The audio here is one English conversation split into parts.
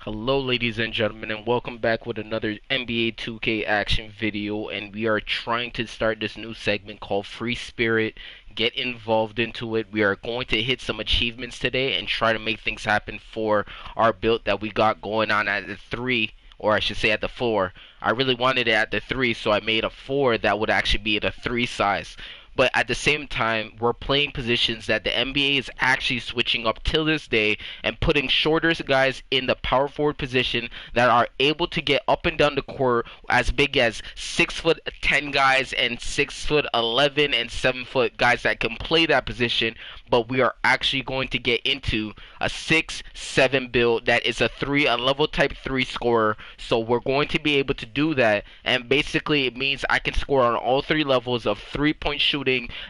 Hello ladies and gentlemen, and welcome back with another NBA 2K action video. And we are trying to start this new segment called Free Spirit. Get involved into it. We are going to hit some achievements today and try to make things happen for our build that we got going on at the 3, or I should say at the 4. I really wanted it at the 3, so I made a 4 that would actually be at a 3 size. But at the same time, we're playing positions that the NBA is actually switching up till this day and putting shorter guys in the power forward position that are able to get up and down the court as big as 6'10" guys and 6'11" and 7' guys that can play that position. But we are actually going to get into a 6'7" build that is a level type 3 scorer. So we're going to be able to do that, and basically it means I can score on all 3 levels of 3-point shooting,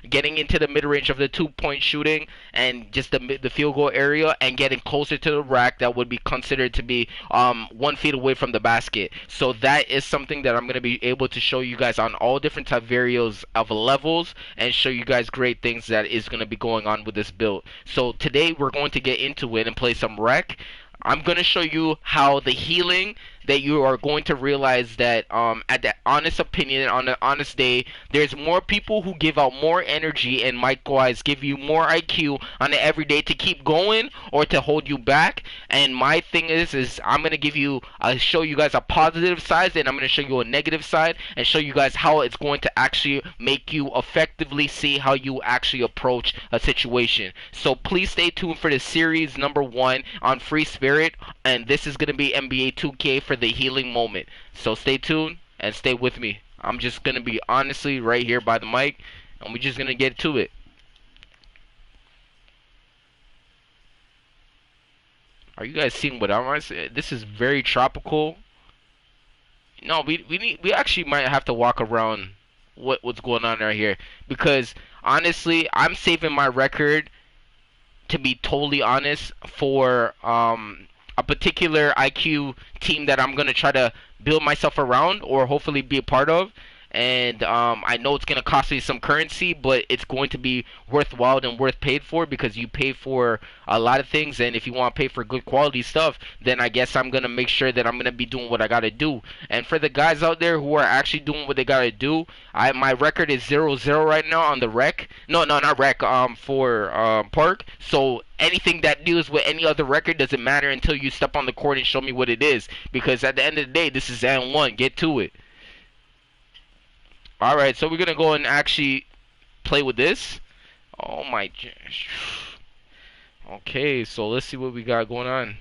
getting into the mid-range of the 2-point shooting, and just the field goal area, and getting closer to the rack that would be considered to be 1 feet away from the basket. So that is something that I'm going to be able to show you guys on all different type varios of levels, and show you guys great things that is going to be going on with this build. So today we're going to get into it and play some rec. I'm going to show you how the healing that you are going to realize that at the honest opinion, on the honest day, there's more people who give out more energy and mic-wise give you more IQ on the everyday to keep going or to hold you back. And my thing is I'm going to give you, show you guys a positive side, and I'm going to show you a negative side, and show you guys how it's going to actually make you effectively see how you actually approach a situation. So please stay tuned for the series number 1 on Free Spirit, and this is going to be NBA 2K for the healing moment. So stay tuned and stay with me. I'm just going to be honestly right here by the mic, and we're just going to get to it. Are you guys seeing what I'm saying? This is very tropical. No, we actually might have to walk around what's going on right here, because honestly, I'm saving my record, to be totally honest, for a particular IQ team that I'm gonna try to build myself around, or hopefully be a part of. And I know it's gonna cost me some currency, but it's going to be worthwhile and worth paid for, because you pay for a lot of things, and if you want to pay for good quality stuff, then I guess I'm gonna make sure that I'm gonna be doing what I gotta do. And for the guys out there who are actually doing what they gotta do, my record is 0-0 right now on the rec. No, not rec. For park. So anything that deals with any other record doesn't matter until you step on the court and show me what it is. Because at the end of the day, this is N1. Get to it. Alright, so we're going to go and actually play with this. Oh my gosh. Okay, so let's see what we got going on.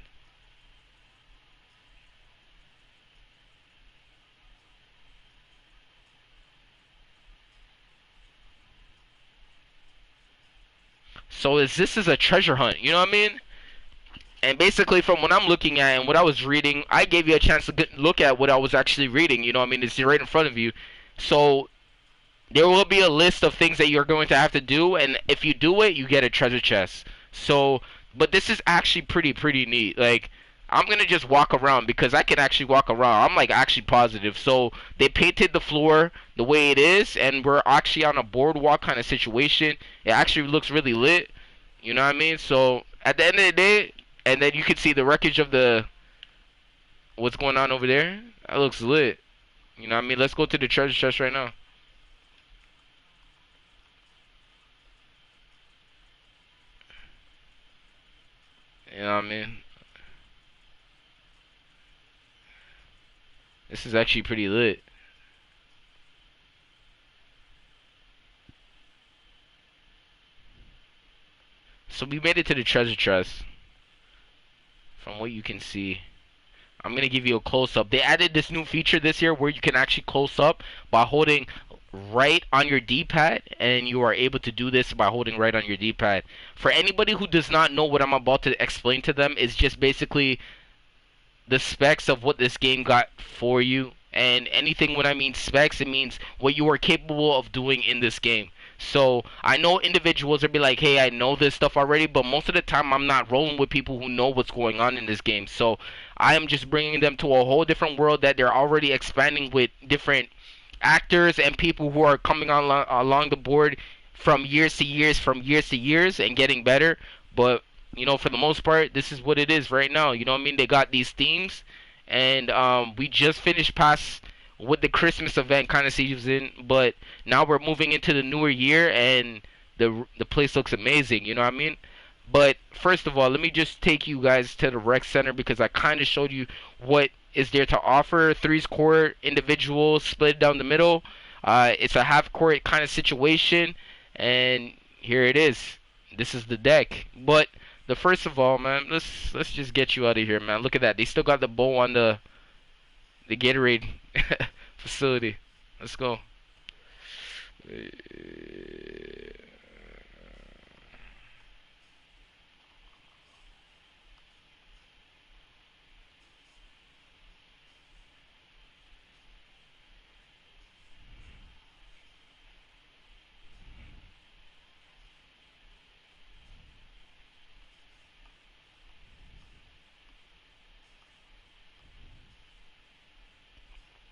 So this is a treasure hunt, you know what I mean? And basically, from what I'm looking at and what I was reading, I gave you a chance to look at what I was actually reading, you know what I mean? It's right in front of you. So there will be a list of things that you're going to have to do, and if you do it, you get a treasure chest. So, but this is actually pretty neat. Like, I'm gonna just walk around, because I can actually walk around. I'm like actually positive. So they painted the floor the way it is, and we're actually on a boardwalk kind of situation. It actually looks really lit. You know what I mean? So at the end of the day, and then you can see the wreckage of the what's going on over there. That looks lit. You know what I mean? Let's go to the treasure chest right now. You know what I mean? This is actually pretty lit. So we made it to the treasure chest. From what you can see, I'm gonna give you a close-up. They added this new feature this year where you can actually close up by holding right on your D-pad, and you are able to do this by holding right on your D-pad. For anybody who does not know, what I'm about to explain to them is just basically the specs of what this game got for you. And anything, when I mean specs, it means what you are capable of doing in this game. So I know individuals will be like, hey, I know this stuff already, but most of the time I'm not rolling with people who know what's going on in this game. So I am just bringing them to a whole different world that they're already expanding with different actors and people who are coming along the board from years to years, and getting better. But you know, for the most part, this is what it is right now. You know what I mean? They got these themes, and we just finished past with the Christmas event kind of season, but now we're moving into the newer year, and the place looks amazing. You know what I mean? But first of all, let me just take you guys to the rec center because I kind of showed you what is there to offer. Threes court, individual, split down the middle. It's a half court kind of situation, and here it is. This is the deck. But the first of all, man, let's just get you out of here, man. Look at that. They still got the bow on the Gatorade facility. Let's go.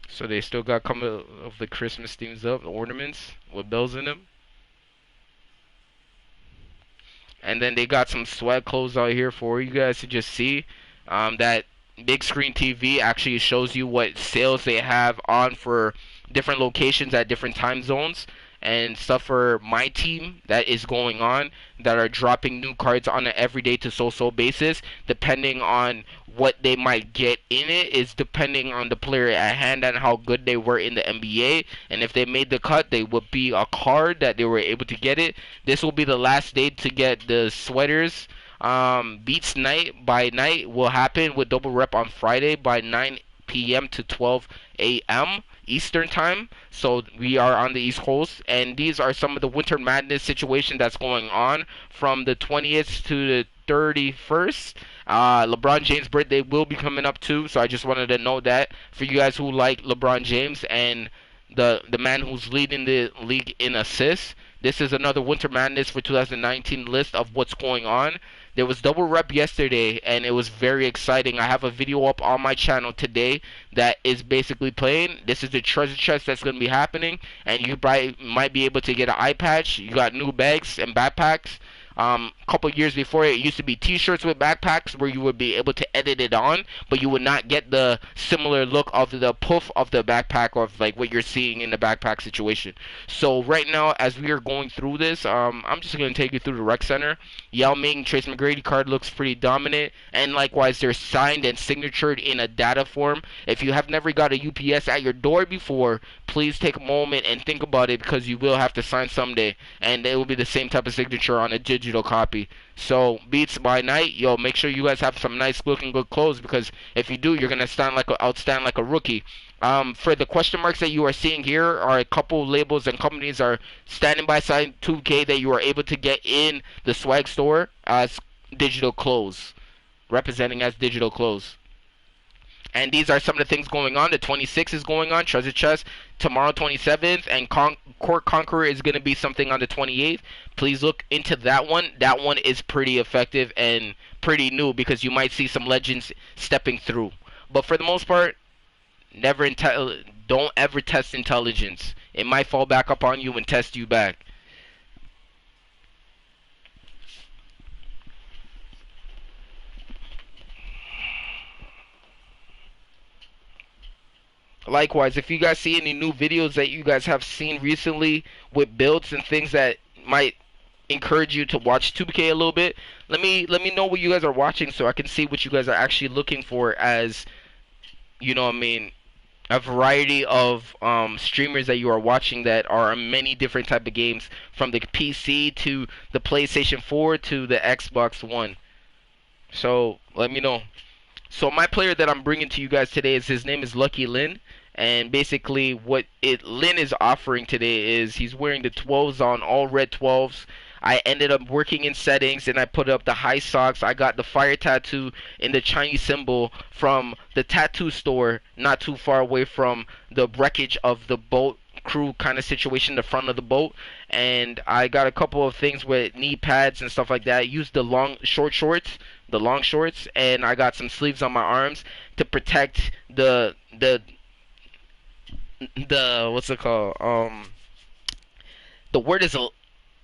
So they still got some of the Christmas themes up, the ornaments with bells in them. And then they got some swag clothes out here for you guys to just see. That big screen TV actually shows you what sales they have on for different locations at different time zones and stuff for my team that is going on that are dropping new cards on an everyday to so basis depending on what they might get in it is depending on the player at hand and how good they were in the NBA, and if they made the cut they would be a card that they were able to get it. This will be the last day to get the sweaters. Beats night by night will happen with double rep on Friday by 9 p.m. to 12 a.m. Eastern time. So we are on the East Coast, and these are some of the Winter Madness situation that's going on from the 20th to the 31st. LeBron James' birthday will be coming up too, so I just wanted to know that for you guys who like LeBron James and the man who's leading the league in assists. This is another Winter Madness for 2019 list of what's going on. There was double rep yesterday, and it was very exciting. I have a video up on my channel today that is basically playing. This is the treasure chest that's going to be happening, and you might be able to get an eye patch. You got new bags and backpacks. A couple years before, it used to be t-shirts with backpacks where you would be able to edit it on, but you would not get the similar look of the puff of the backpack or of like what you're seeing in the backpack situation. So right now, as we are going through this, I'm just going to take you through the rec center. Yao Ming, Trace McGrady card looks pretty dominant, and likewise they're signed and signatured in a data form. If you have never got a UPS at your door before, please take a moment and think about it because you will have to sign someday, and it will be the same type of signature on a digital copy. So Beats by night, yo, make sure you guys have some nice looking good clothes because if you do, you're gonna outstand like a rookie. For the question marks that you are seeing here are a couple labels and companies are standing by side 2K that you are able to get in the swag store as digital clothes, representing as digital clothes. And these are some of the things going on. The 26th is going on, Treasure Chest, tomorrow 27th, and Court Conqueror is going to be something on the 28th. Please look into that one. That one is pretty effective and pretty new because you might see some legends stepping through. But for the most part, don't ever test intelligence. It might fall back up on you and test you back. Likewise, if you guys see any new videos that you guys have seen recently with builds and things that might encourage you to watch 2K a little bit, let me know what you guys are watching so I can see what you guys are actually looking for as, you know what I mean, a variety of streamers that you are watching that are on many different type of games from the PC to the PlayStation 4 to the Xbox One. So let me know. So my player that I'm bringing to you guys today is his name is Lucky Lin, and basically what Lin is offering today is he's wearing the 12s on, all red 12s. I ended up working in settings and I put up the high socks. I got the fire tattoo in the Chinese symbol from the tattoo store not too far away from the wreckage of the boat crew kind of situation, the front of the boat. And I got a couple of things with knee pads and stuff like that. I used the long shorts, and I got some sleeves on my arms to protect the what's it called? The word is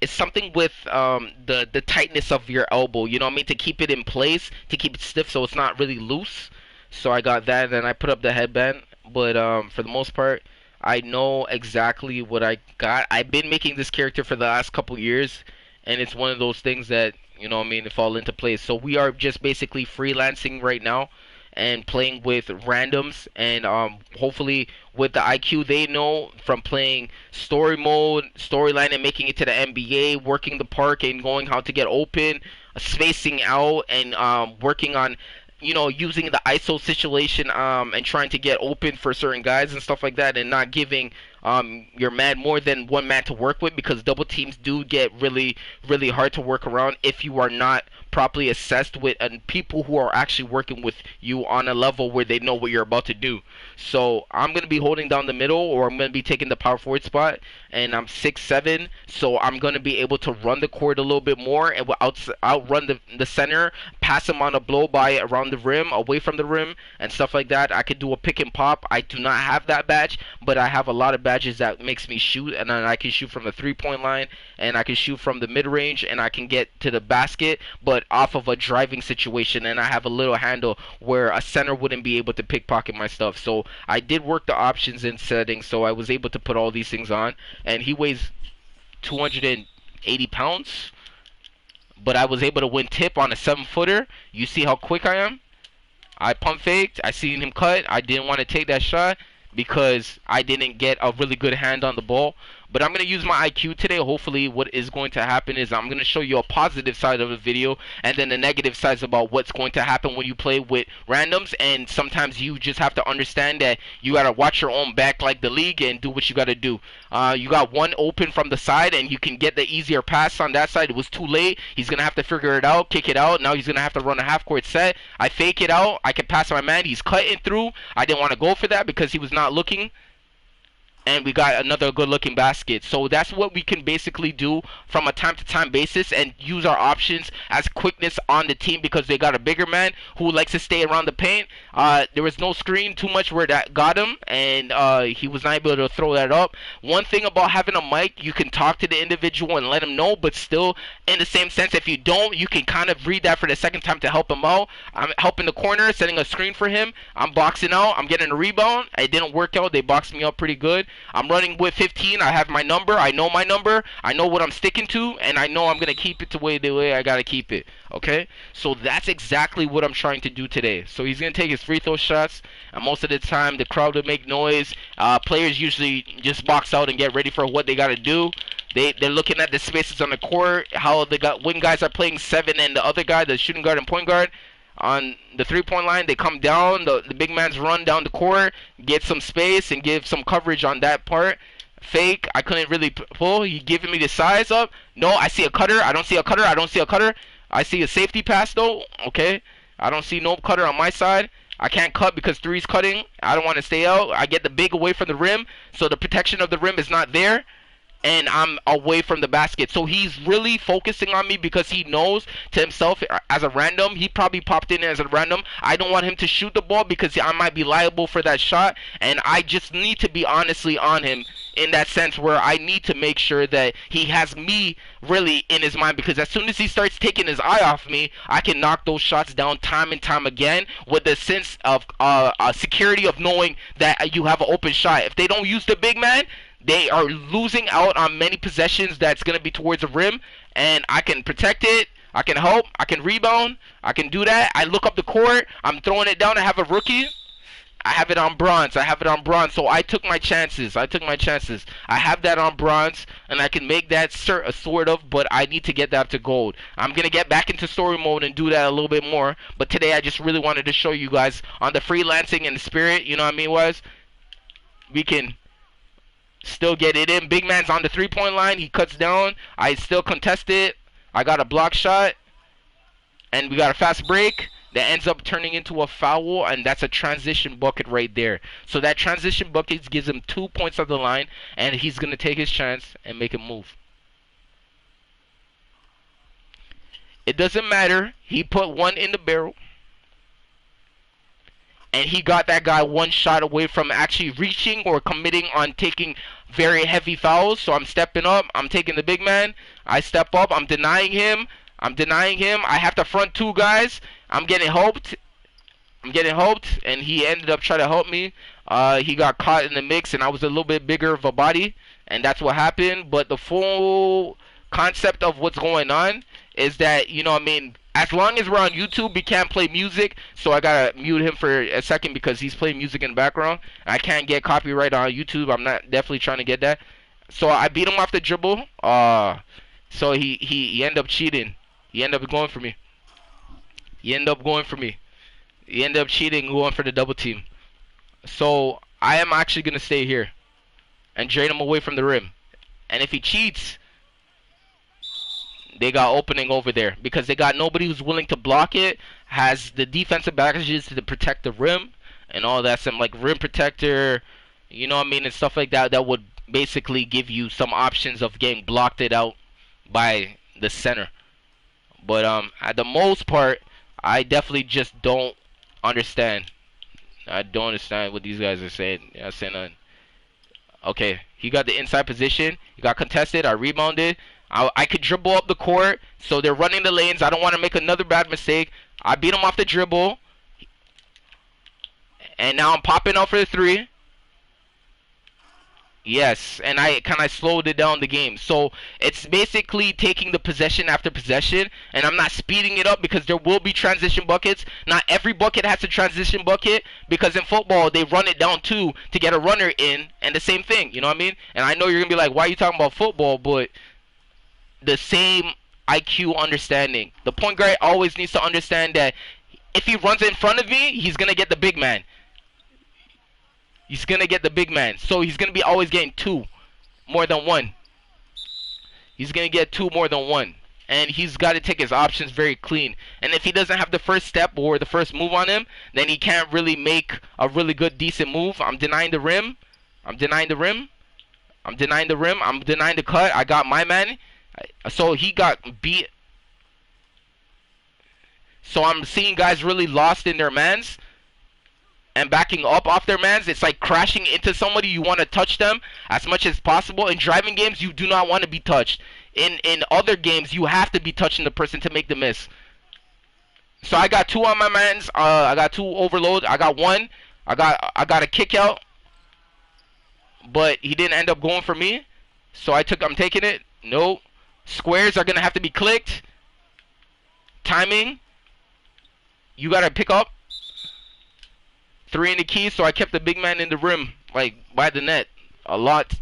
it's something with the tightness of your elbow. You know what I mean? To keep it in place, to keep it stiff, so it's not really loose. So I got that, and then I put up the headband. But for the most part, I know exactly what I got. I've been making this character for the last couple years, and it's one of those things that, you know what I mean, it fall into place. So we are just basically freelancing right now and playing with randoms, and hopefully with the IQ they know from playing story mode, storyline, and making it to the NBA, working the park and going how to get open, spacing out, and working on, you know, using the ISO situation, and trying to get open for certain guys and stuff like that, and not giving your man more than one man to work with, because double teams do get really hard to work around if you are not properly assessed with and people who are actually working with you on a level where they know what you're about to do. So I'm gonna be holding down the middle, or I'm gonna be taking the power forward spot, and I'm 6'7", so I'm gonna be able to run the court a little bit more and outrun the center, pass him on a blow by around the rim, away from the rim, and stuff like that. I could do a pick and pop. I do not have that badge, but I have a lot of badges that makes me shoot, and then I can shoot from the 3-point line, and I can shoot from the mid range, and I can get to the basket, but off of a driving situation, and I have a little handle where a center wouldn't be able to pickpocket my stuff. So I did work the options in settings, so I was able to put all these things on, and he weighs 280 pounds, but I was able to win tip on a 7-footer. You see how quick I am? I pump faked. I seen him cut. I didn't want to take that shot because I didn't get a really good hand on the ball. But I'm going to use my IQ today. Hopefully what is going to happen is I'm going to show you a positive side of the video, and then the negative sides about what's going to happen when you play with randoms. And sometimes you just have to understand that you got to watch your own back like the league and do what you got to do. You got one open from the side, and you can get the easier pass on that side. It was too late. He's going to have to figure it out, kick it out. Now he's going to have to run a half-court set. I fake it out. I can pass my man. He's cutting through. I didn't want to go for that because he was not looking, and we got another good looking basket. So that's what we can basically do from a time to time basis, and use our options as quickness on the team because they got a bigger man who likes to stay around the paint. There was no screen too much where that got him, and he was not able to throw that up. One thing about having a mic, you can talk to the individual and let him know, but still in the same sense, if you don't, you can kind of read that for the second time to help him out. I'm helping the corner, setting a screen for him. I'm boxing out. I'm getting a rebound. It didn't work out. They boxed me up pretty good. I'm running with 15. I have my number. I know my number. I know what I'm sticking to, and I know I'm going to keep it the way I got to keep it. Okay? So that's exactly what I'm trying to do today. So he's going to take his free throw shots, and most of the time the crowd will make noise. Players usually just box out and get ready for what they got to do. They're looking at the spaces on the court, how the wing guys are playing 7, and the other guy, the shooting guard and point guard, on the 3-point line, they come down, the big man's run down the court, get some space and give some coverage on that part. Fake, I couldn't really pull. He giving me the size up. No, I see a cutter. I don't see a cutter. I don't see a cutter. I see a safety pass though. Okay, I don't see no cutter on my side. I can't cut because 3's cutting. I don't want to stay out. I get the big away from the rim, so the protection of the rim is not there, and I'm away from the basket. So he's really focusing on me because he knows to himself as a random, he probably popped in as a random, I don't want him to shoot the ball because I might be liable for that shot, and I just need to be honestly on him in that sense where I need to make sure that he has me really in his mind, because as soon as he starts taking his eye off me, I can knock those shots down time and time again with the sense of security of knowing that you have an open shot. If they don't use the big man, they are losing out on many possessions that's going to be towards the rim, and I can protect it, I can help, I can rebound, I can do that. I look up the court, I'm throwing it down, I have a rookie, I have it on bronze, so I took my chances, I have that on bronze, and I can make that sort of, but I need to get that to gold. I'm going to get back into story mode and do that a little bit more, but today I just really wanted to show you guys on the freelancing and the spirit, you know what I mean, we can still get it in. Big man's on the 3-point line. He cuts down. I still contest it. I got a block shot. And we got a fast break that ends up turning into a foul. And that's a transition bucket right there. So that transition bucket gives him 2 points on the line. And he's going to take his chance and make a move. It doesn't matter. He put one in the barrel. and he got that guy one shot away from actually reaching or committing on taking very heavy fouls. So I'm stepping up. I'm taking the big man. I step up. I'm denying him. I have to front two guys. I'm getting helped. And he ended up trying to help me. He got caught in the mix, and I was a little bit bigger of a body, and that's what happened. But the full concept of what's going on is that, you know what I mean, as long as we're on YouTube, we can't play music, so I gotta mute him for a second because he's playing music in the background. I can't get copyright on YouTube. I'm not definitely trying to get that. So I beat him off the dribble. So he ended up cheating. He ended up going for me. He ended up cheating, going for the double team. So I am actually gonna stay here and drain him away from the rim. And if he cheats, they got opening over there because they got nobody who's willing to block it, has the defensive packages to protect the rim and all that, some like rim protector, you know what I mean, and stuff like that, that would basically give you some options of getting blocked it out by the center. But at the most part, I definitely just don't understand. I don't understand what these guys are saying. Yeah, saying nothing. Okay, he got the inside position. He got contested. I rebounded. I could dribble up the court, so they're running the lanes. I don't want to make another bad mistake. I beat him off the dribble. And now I'm popping out for the three. Yes, and I kind of slowed it down the game. So it's basically taking the possession after possession, and I'm not speeding it up because there will be transition buckets. Not every bucket has a transition bucket because in football they run it down too to get a runner in, and the same thing, you know what I mean? And I know you're going to be like, why are you talking about football? But the same IQ understanding. The point guard always needs to understand that if he runs in front of me, he's going to get the big man. He's going to get the big man. So he's going to be always getting two more than one. He's going to get two more than one. And he's got to take his options very clean. And if he doesn't have the first step or the first move on him, then he can't really make a really good, decent move. I'm denying the rim. I'm denying the cut. I got my man. So he got beat. So I'm seeing guys really lost in their mans and backing up off their mans. It's like crashing into somebody. You want to touch them as much as possible. In driving games, you do not want to be touched. In other games, you have to be touching the person to make the miss. So I got two on my mans. I got two overload. I got one. I got a kick out, but he didn't end up going for me. So I'm taking it. No. Squares are gonna have to be clicked. Timing. You gotta pick up. Three in the key, so I kept the big man in the rim, like by the net. A lot.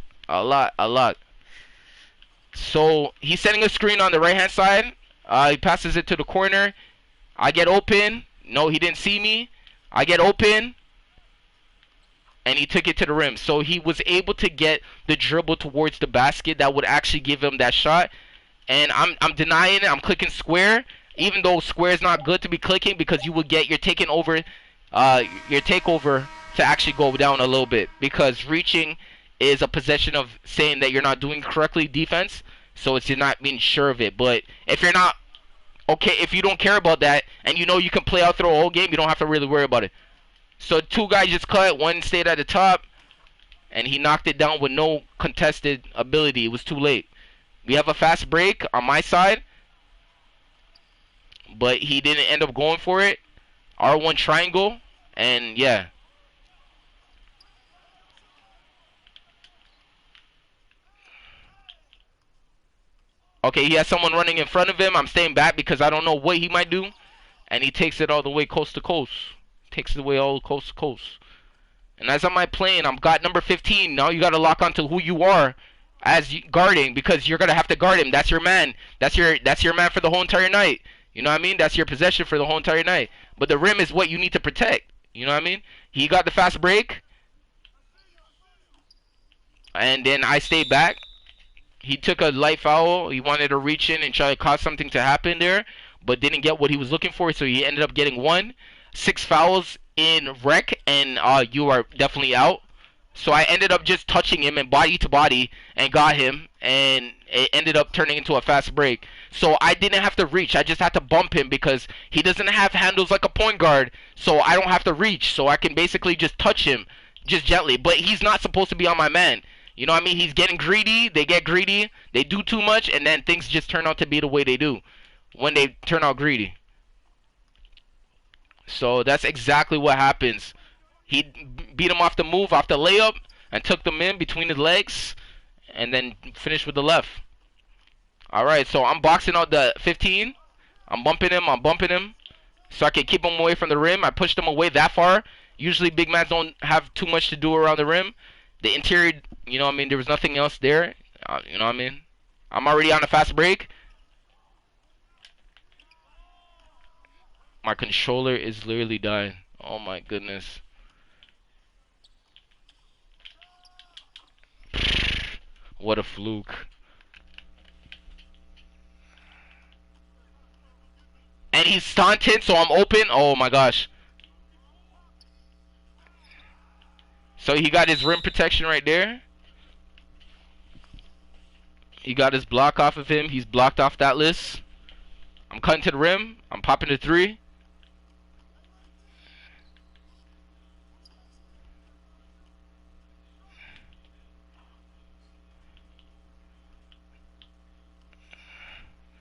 So he's setting a screen on the right hand side. He passes it to the corner. I get open. No, he didn't see me. I get open. And he took it to the rim. So he was able to get the dribble towards the basket that would actually give him that shot. And I'm denying it. I'm clicking square. Even though square is not good to be clicking because you will get your takeover to actually go down a little bit. Because reaching is a possession of saying that you're not doing correctly defense. So it's you're not being sure of it. But if you're not okay, if you don't care about that and you know you can play out through a whole game, you don't have to really worry about it. So two guys just cut, one stayed at the top, and he knocked it down with no contested ability. It was too late. We have a fast break on my side, but he didn't end up going for it. R1 triangle, and yeah. Okay, he has someone running in front of him. I'm staying back because I don't know what he might do. And he takes it all the way coast to coast. Takes it away all coast to coast. And as I'm playing, I'm got number 15. Now you got to lock onto who you are as guarding because you're going to have to guard him. That's your man. That's your man for the whole entire night. You know what I mean? That's your possession for the whole entire night. But the rim is what you need to protect. You know what I mean? He got the fast break. And then I stayed back. He took a light foul. He wanted to reach in and try to cause something to happen there, but didn't get what he was looking for, so he ended up getting 6 fouls in rec, and you are definitely out. So I ended up just touching him and body to body and got him, and it ended up turning into a fast break. So I didn't have to reach. I just had to bump him because he doesn't have handles like a point guard. So I don't have to reach. So I can basically just touch him just gently. But he's not supposed to be on my man. You know what I mean? He's getting greedy. They get greedy. They do too much, and then things just turn out to be the way they do when they turn out greedy. So that's exactly what happens. He beat him off the move, off the layup, and took them in between his legs, and then finished with the left. Alright, so I'm boxing out the 15. I'm bumping him, so I can keep him away from the rim. I pushed him away that far. Usually big men don't have too much to do around the rim. The interior, you know what I mean, there was nothing else there. You know what I mean? I'm already on a fast break. My controller is literally dying. Oh my goodness. What a fluke. And he's stunted, so I'm open. Oh my gosh. So he got his rim protection right there. He got his block off of him. He's blocked off that list. I'm cutting to the rim. I'm popping the 3.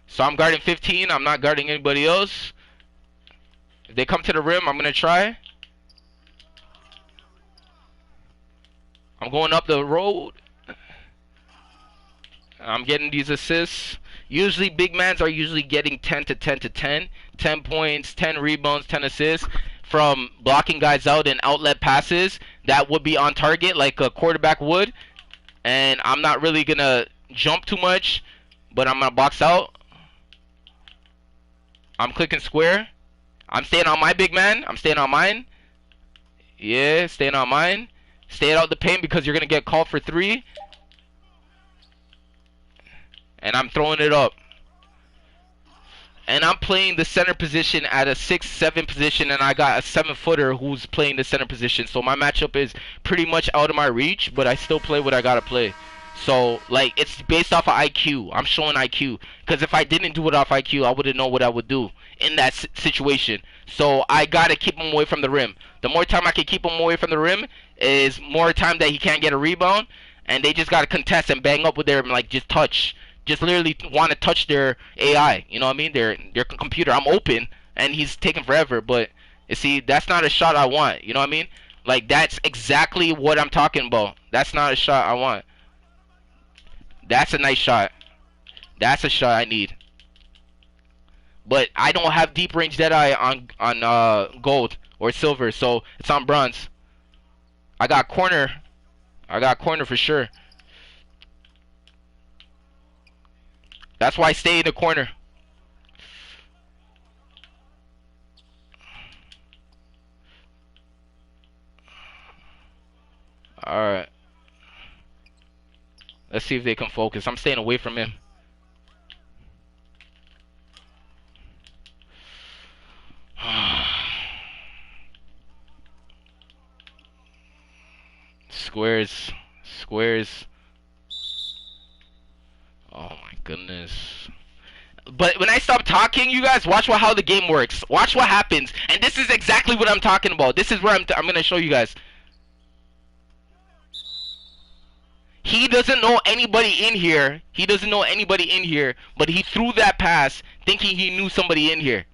So I'm guarding 15. I'm not guarding anybody else. If they come to the rim, I'm going to try. I'm going up the road. I'm getting these assists. Usually big mans are usually getting 10 to 10 to 10. 10 points, 10 rebounds, 10 assists from blocking guys out and outlet passes that would be on target like a quarterback would. And I'm not really going to jump too much, but I'm going to box out. I'm clicking square. I'm staying on my big man. I'm staying on mine. Yeah, staying on mine. Stay out the paint because you're going to get called for 3. And I'm throwing it up. And I'm playing the center position at a 6'7" position, and I got a 7-footer who's playing the center position. So my matchup is pretty much out of my reach, but I still play what I gotta play. So, like, it's based off of IQ. I'm showing IQ. Because if I didn't do it off IQ, I wouldn't know what I would do in that situation. So, I got to keep him away from the rim. The more time I can keep him away from the rim is more time that he can't get a rebound. And they just got to contest and bang up with their, like, just touch. Just literally want to touch their AI. You know what I mean? Their computer. I'm open, and he's taking forever. But, you see, that's not a shot I want. You know what I mean? Like, that's exactly what I'm talking about. That's not a shot I want. That's a nice shot. That's a shot I need. But I don't have deep range Deadeye on gold or silver, so it's on bronze. I got corner. I got corner for sure. That's why I stay in the corner. Alright. Let's see if they can focus. I'm staying away from him. Squares. Squares. Oh my goodness. But when I stop talking, you guys, watch how the game works. Watch what happens. And this is exactly what I'm talking about. This is where I'm going to show you guys. He doesn't know anybody in here. He doesn't know anybody in here. But he threw that pass thinking he knew somebody in here.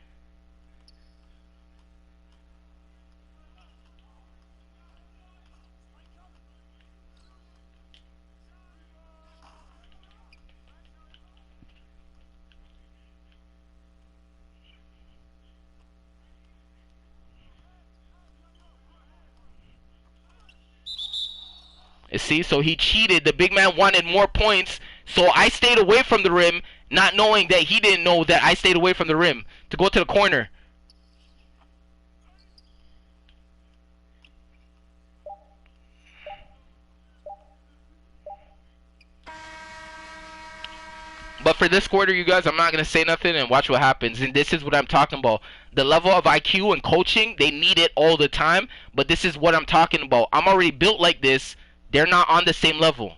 You see, so he cheated. The big man wanted more points, so I stayed away from the rim, not knowing that he didn't know that I stayed away from the rim to go to the corner. But for this quarter, you guys, I'm not going to say nothing and watch what happens. And this is what I'm talking about. The level of IQ and coaching, they need it all the time. But this is what I'm talking about. I'm already built like this. They're not on the same level.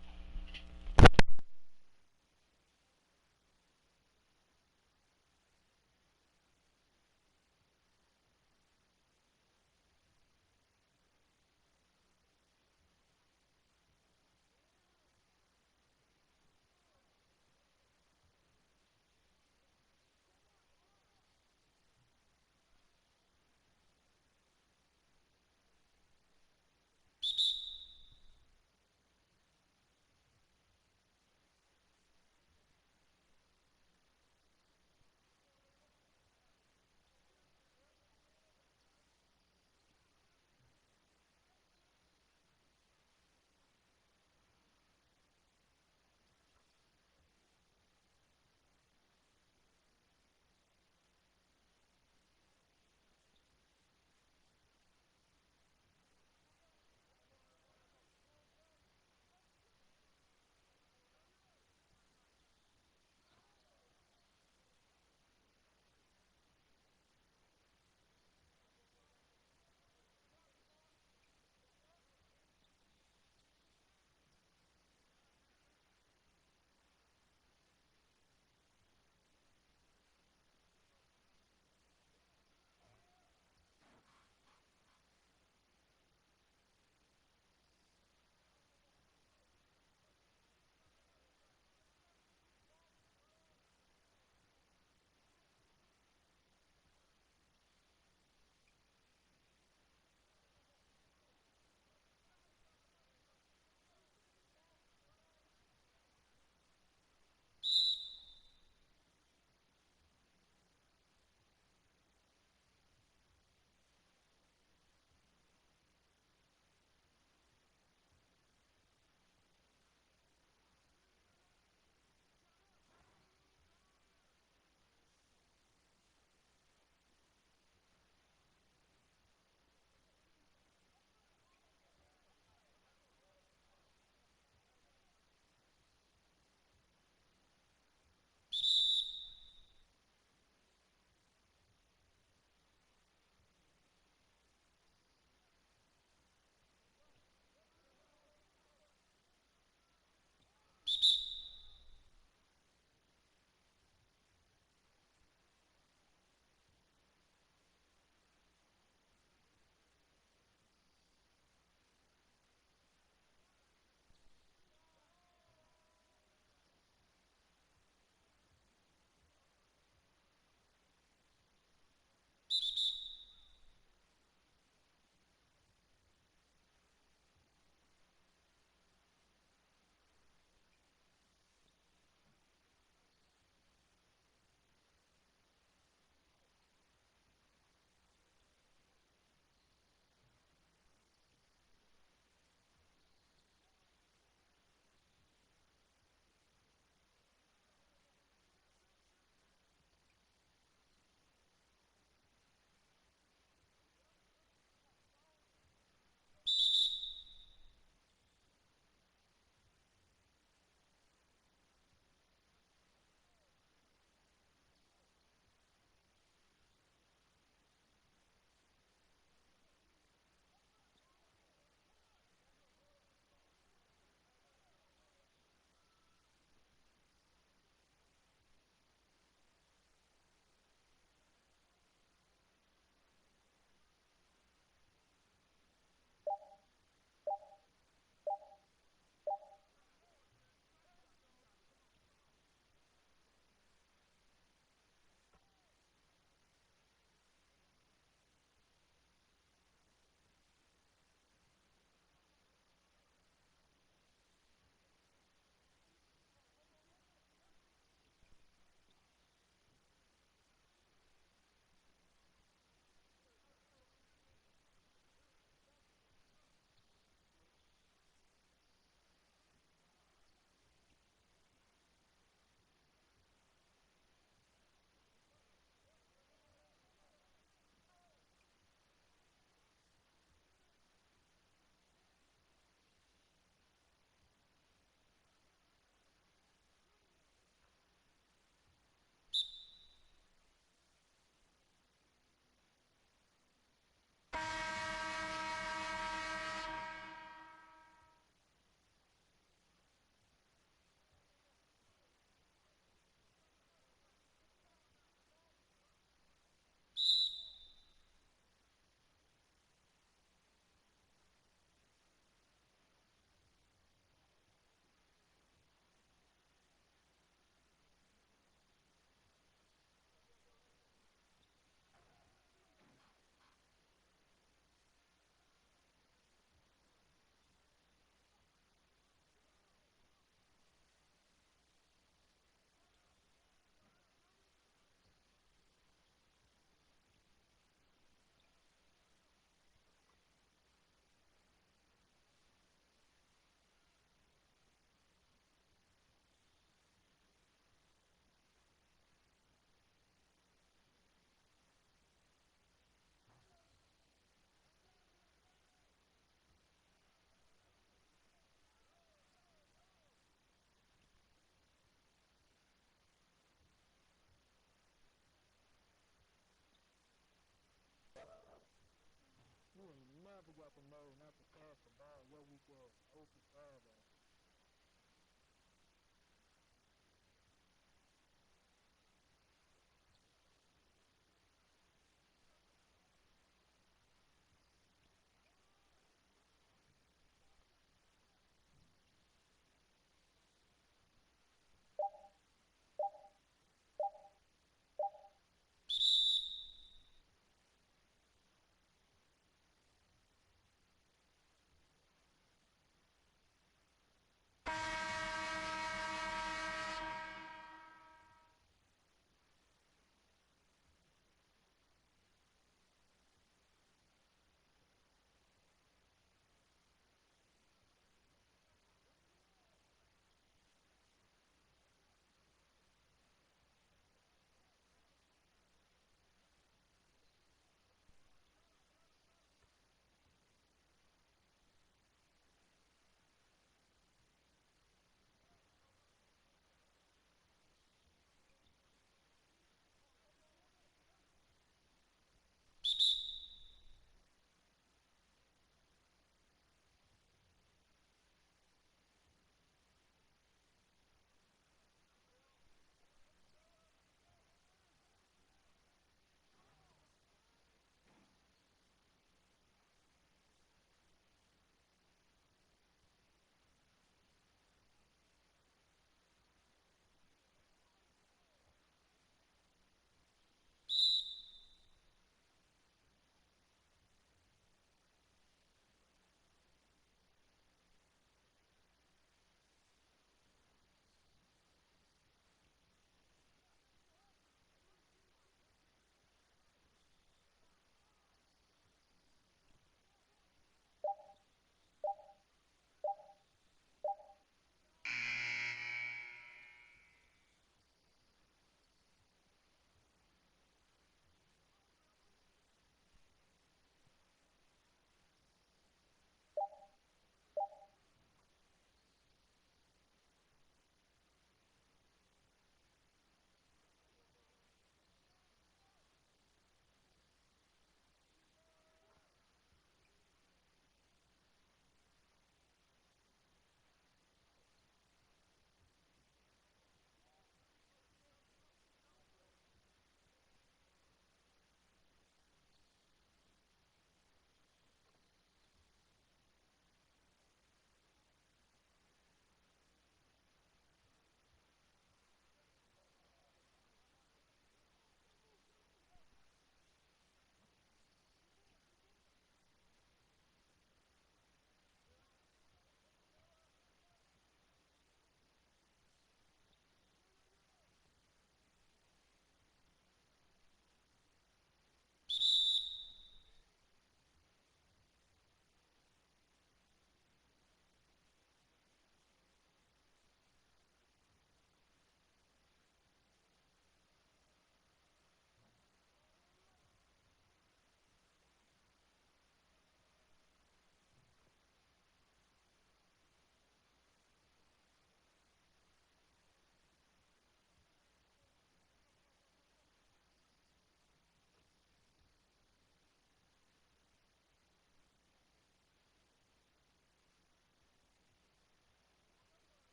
forgot to know not to pass the ball. What we got? Open five.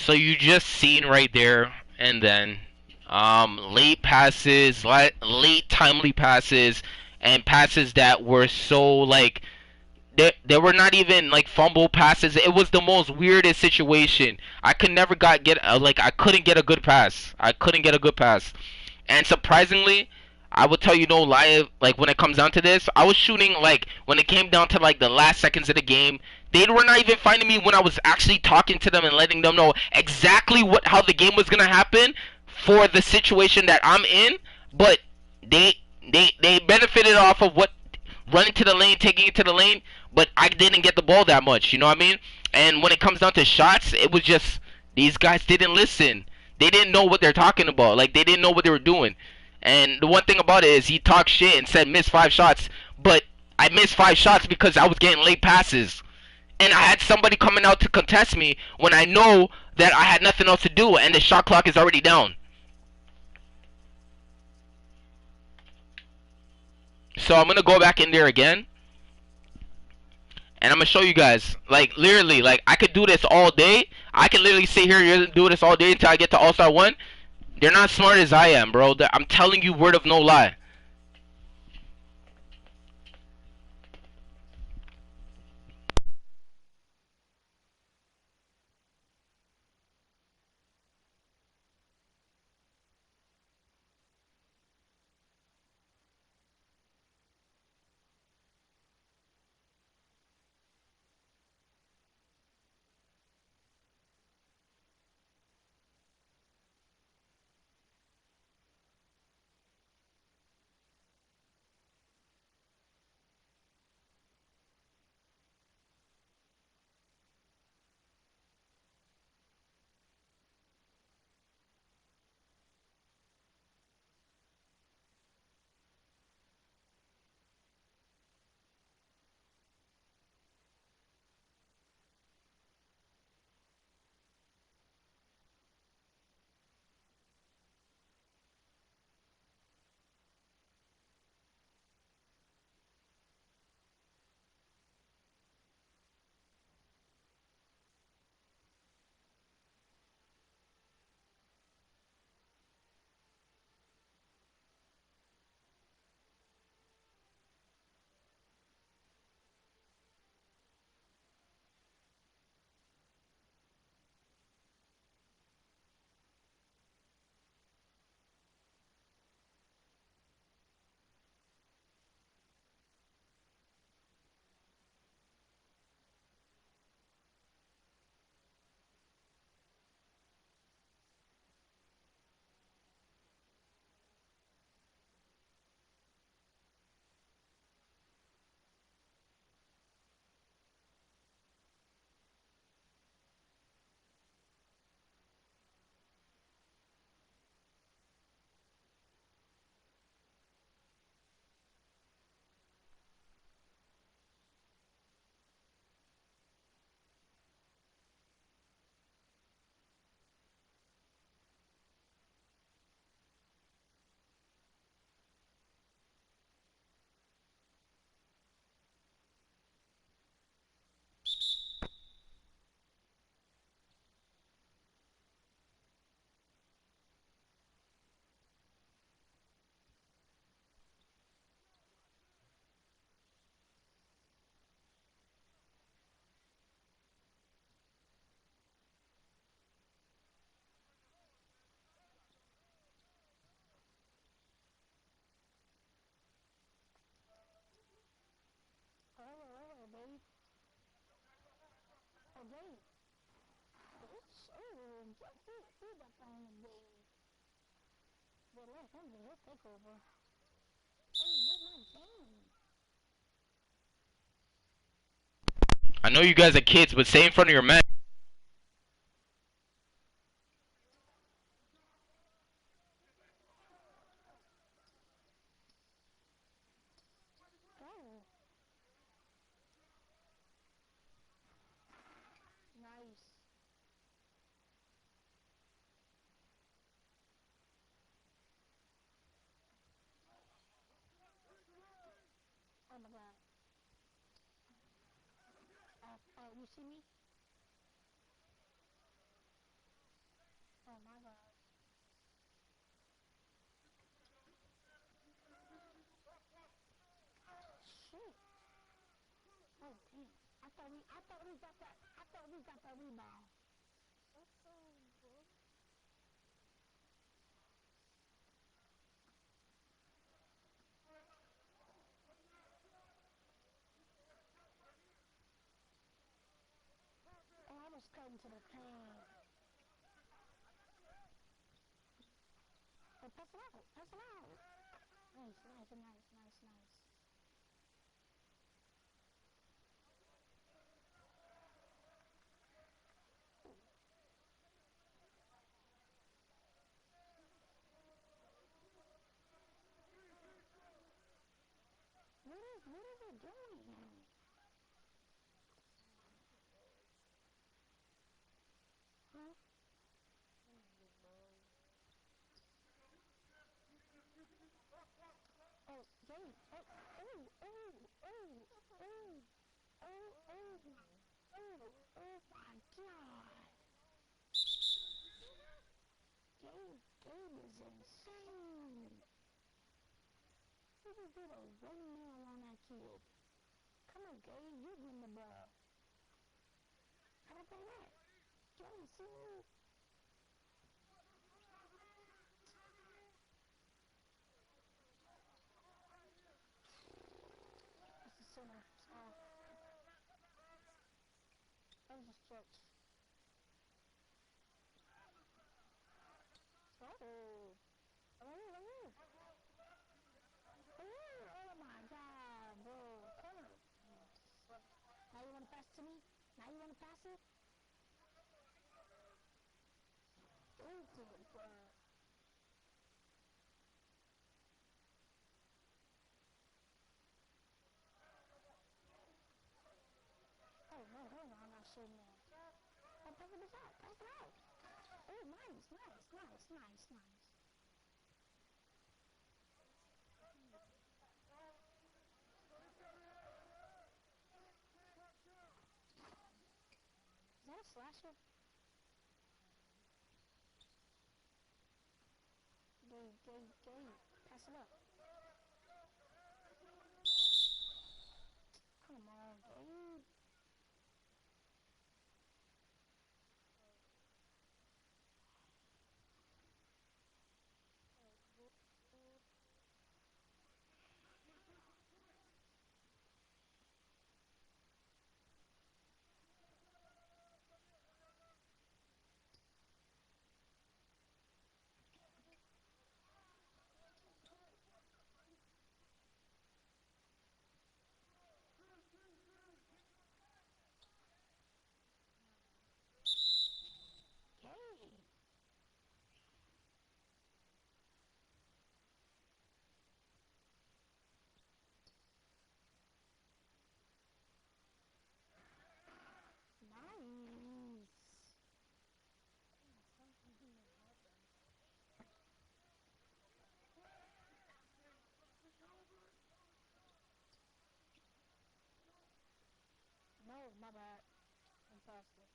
So you just seen right there, and then late passes, late timely passes, and passes that were so like they were not even like fumble passes. It was the most weirdest situation. I could never get like I couldn't get a good pass. I couldn't get a good pass. And surprisingly, I will tell you no lie, like when it comes down to this, I was shooting like when it came down to like the last seconds of the game, they were not even finding me when I was actually talking to them and letting them know exactly what how the game was gonna happen for the situation that I'm in, but they they benefited off of what running to the lane, taking it to the lane, but I didn't get the ball that much, you know what I mean? And when it comes down to shots, it was just these guys didn't listen. They didn't know what they're talking about. Like they didn't know what they were doing. And the one thing about it is he talked shit and said miss 5 shots, but I missed 5 shots because I was getting late passes. And I had somebody coming out to contest me when I know that I had nothing else to do and the shot clock is already down. So I'm gonna go back in there again and I'm gonna show you guys. Like literally, like I could do this all day. I can literally sit here and do this all day until I get to All Star One. They're not smart as I am, bro. I'm telling you, word of no lie. Hello, babe. Oh, babe. It's just who that thing, babe. But let him do his takeover. Hey, get my game. I know you guys are kids, but stay in front of your man. Oh, nice. Oh my god. You see me? damn. I thought we got that rebound. Oh, I was cutting to the paint. Oh, pass it out. Pass it out. Nice. What is it doing? Huh? Oh, Gabe. Oh my God. Gabe is insane. He just did a windmill on that kid. Come on, Gabe. You're in the ball. How about that? Gabe, see me? That's the center. That was a stretch. Oh. Right here. Oh my God, bro. Come on. Now you want to pass it to me? Now you want to pass it? Stupid, bro. Oh, no, hold on. I'm not shooting that. Oh, pass it out. Pass it out. Oh, nice. Is that a slasher? Gabe. Pass it up. Come on, Gabe. Gabe. Nice. No, my bad. I'm past it.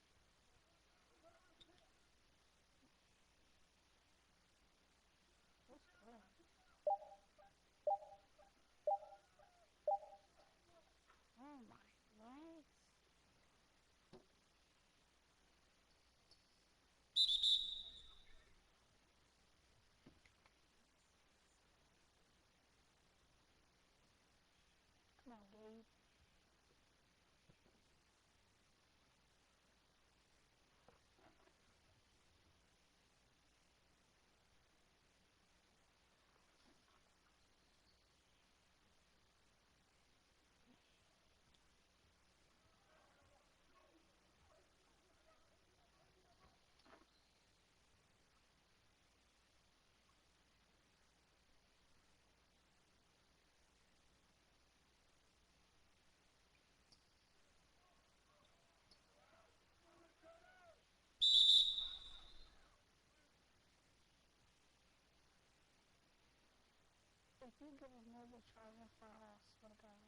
What's going on? Oh my legs. Come on, Gabe. If you get another charger for us, what about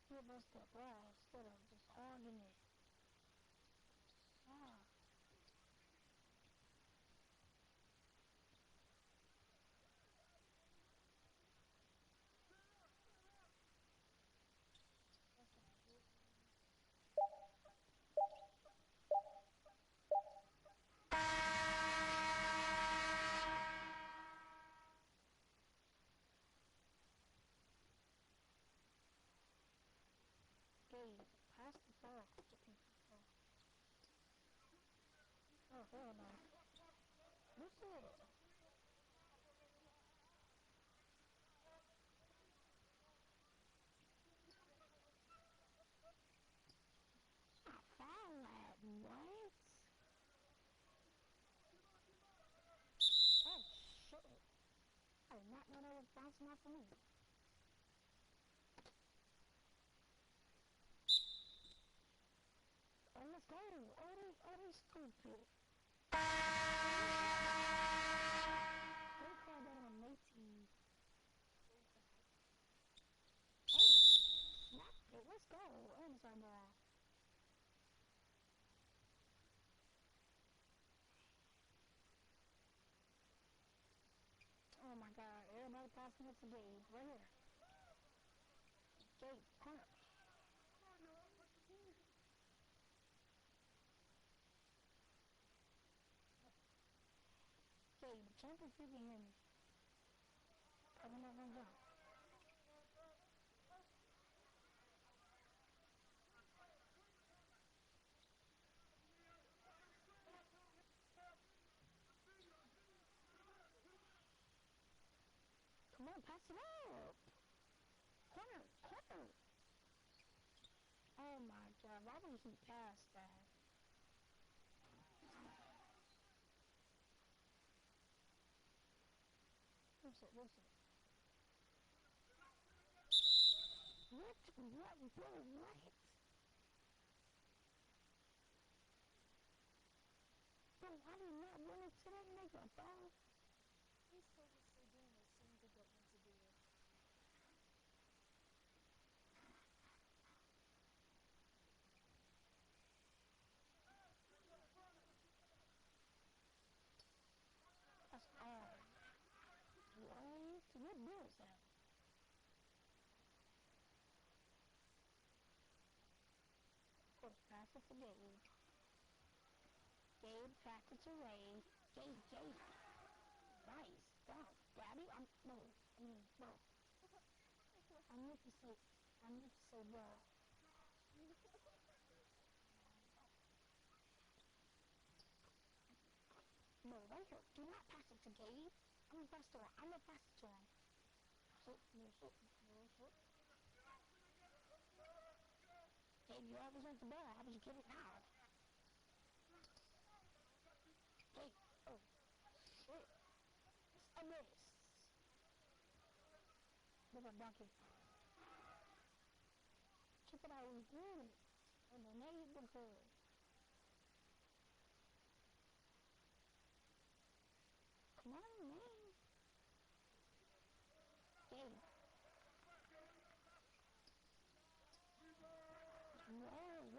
give us the ball instead of just hogging it? Ah, Oh, hell no. What's it? I found that. What? Oh, shit. I did not know that was bouncing off of me. Oh, let's go. Oh, they stupid. They call that on Native. Oh, snap it. Let's go. Ernest right now. Oh my god. Everybody passing it to Gabe. Right here. Gabe, corner. Gabe, jump if you can hear me. Coming up and jump. Come on, pass it up. Corner, corner. Oh my god, why would he pass that? What's it? What? What? Bro, what? Bro, why did not run into that nigga, bro? He's purposely doing the same thing that meant to do it. That's all. What? What was that? Of course, pass it to Gabe. Gabe, pass it to Ray. Gabe. Nice. Down. Daddy, no. Bro. I need to say, bro. No, right here. Do not pass it to Gabe. I'm gonna pass it to him. Bullshit. Gabe, you always want the ball. I was getting out. Gabe. Oh, shit. I missed. Look at Donkey. Check it out. We did it. In the neighborhood. Come on, man. Gabe. Whoa.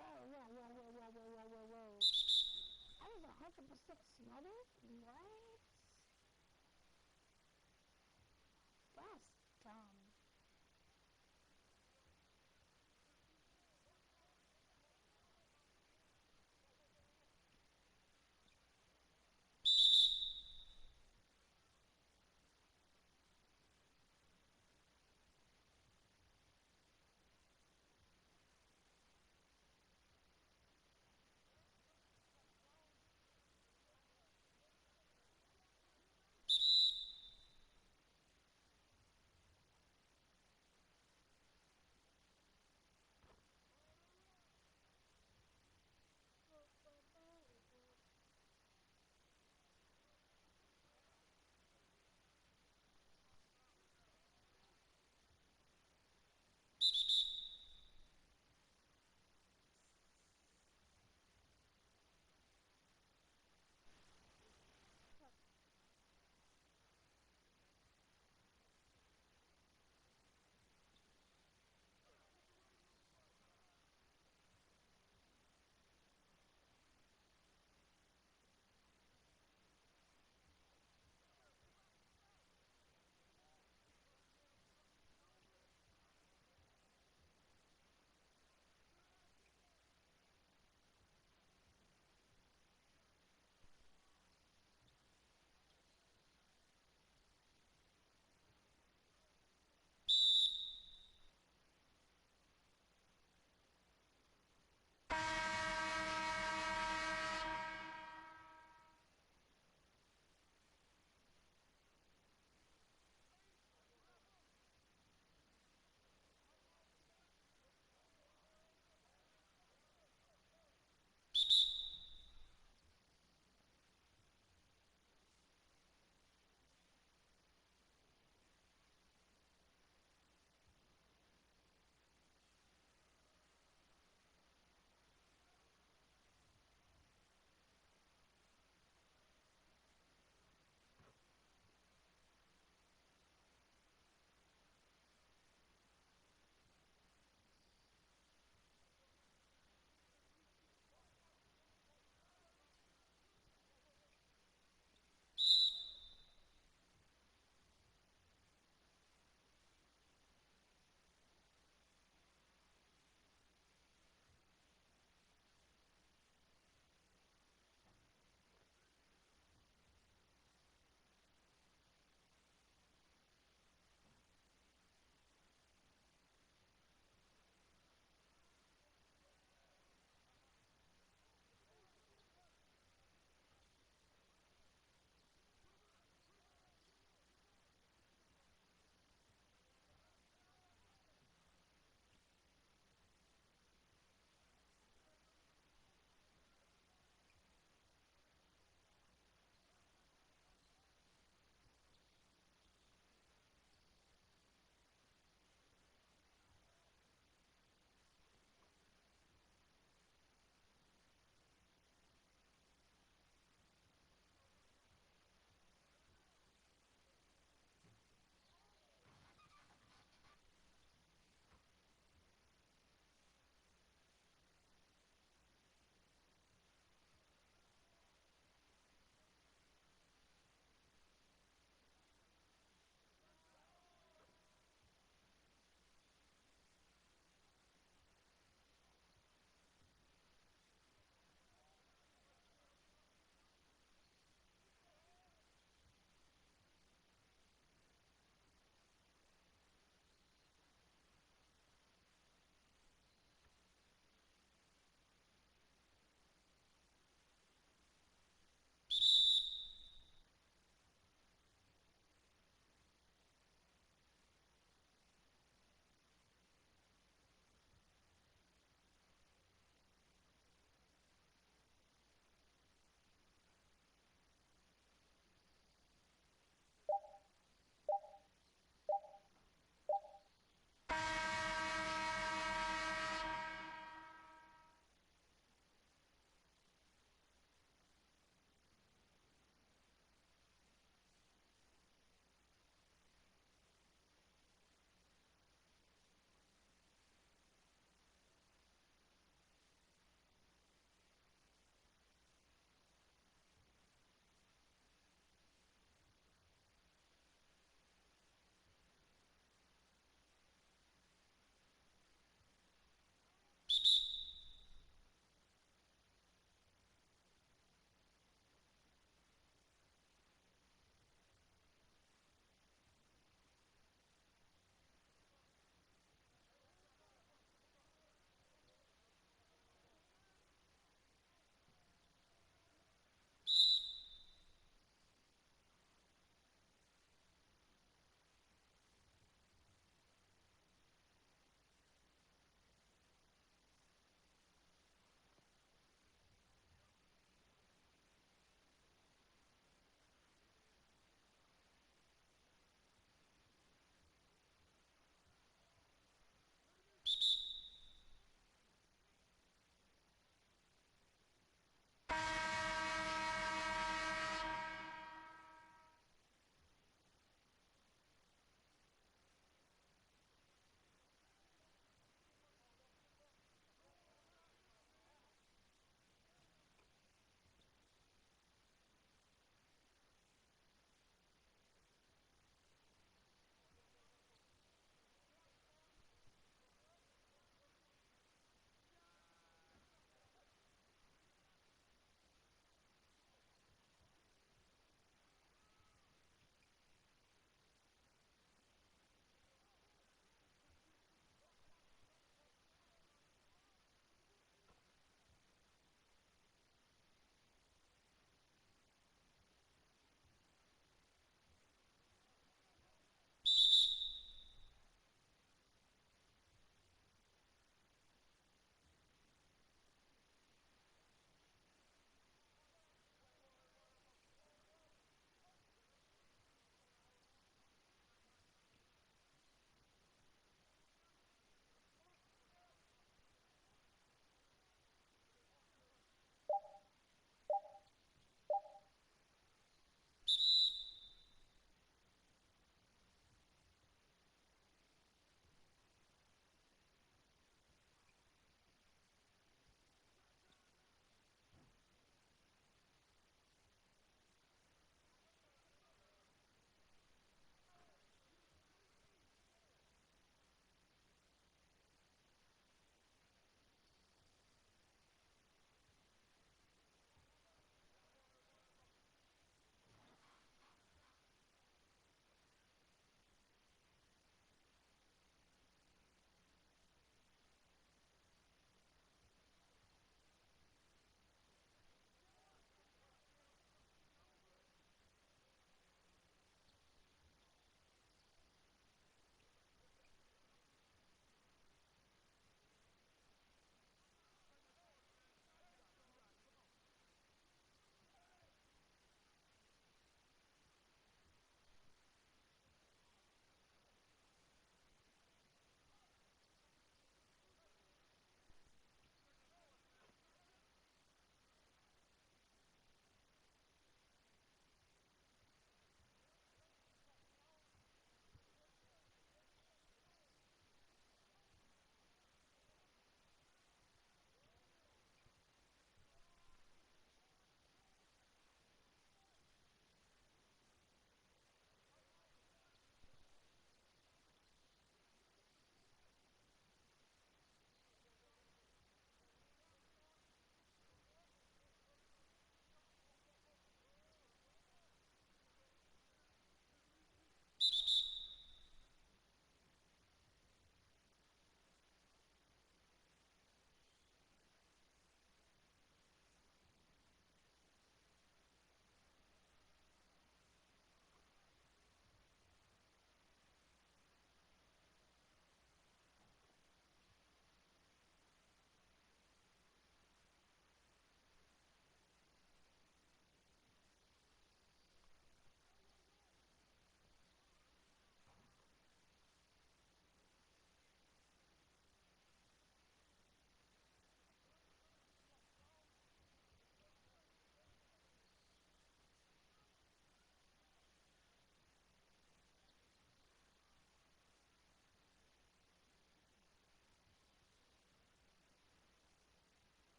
I was 100% smothered? What? That's dumb.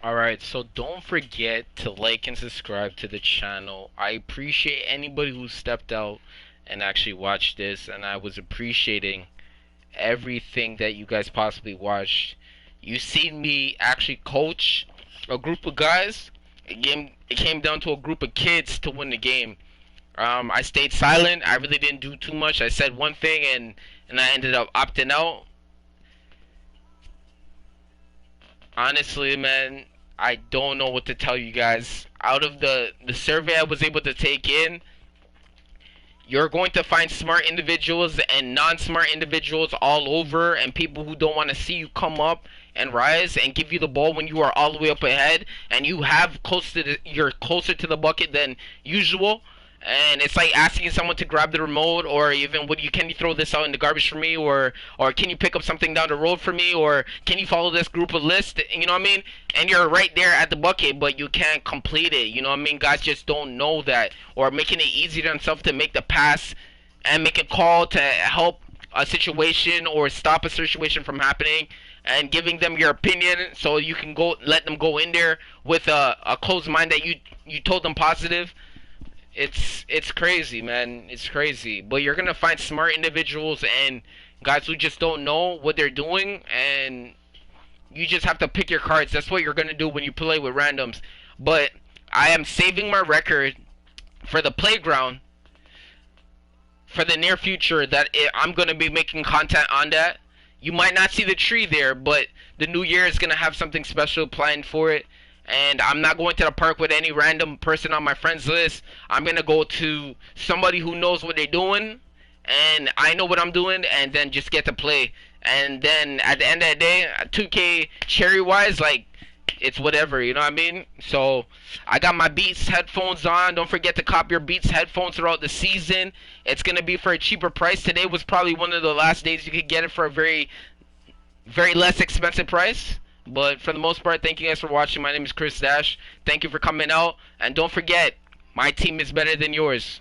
Alright, so don't forget to like and subscribe to the channel. I appreciate anybody who stepped out and actually watched this, and I was appreciating everything that you guys possibly watched. You seen me actually coach a group of guys. It came down to a group of kids to win the game. I stayed silent. I really didn't do too much. I said one thing and I ended up opting out. Honestly, man, I don't know what to tell you guys. Out of the survey I was able to take in, you're going to find smart individuals and non-smart individuals all over, and people who don't want to see you come up and rise and give you the ball when you are all the way up ahead and you have you're closer to the bucket than usual. And it's like asking someone to grab the remote, or even would you can you throw this out in the garbage for me, or can you pick up something down the road for me, or can you follow this group of list, you know what I mean? And you're right there at the bucket, but you can't complete it, you know what I mean? Guys just don't know that, or making it easy to themselves to make the pass and make a call to help a situation or stop a situation from happening, and giving them your opinion so you can go let them go in there with a closed mind that you told them positive. It's crazy, man. It's crazy. But you're gonna find smart individuals and guys who just don't know what they're doing, and you just have to pick your cards. That's what you're gonna do when you play with randoms. But I am saving my record for the playground for the near future. I'm gonna be making content on that. You might not see the tree there, but the new year is gonna have something special planned for it. And I'm not going to the park with any random person on my friends list. I'm gonna go to somebody who knows what they're doing, and I know what I'm doing, and then just get to play. And then at the end of the day, 2K cherry wise, like it's whatever, you know what I mean? So I got my Beats headphones on. Don't forget to cop your Beats headphones throughout the season. It's gonna be for a cheaper price. Today was probably one of the last days you could get it for a very less expensive price. But for the most part, thank you guys for watching. My name is Chris Dash. Thank you for coming out. And don't forget, my team is better than yours.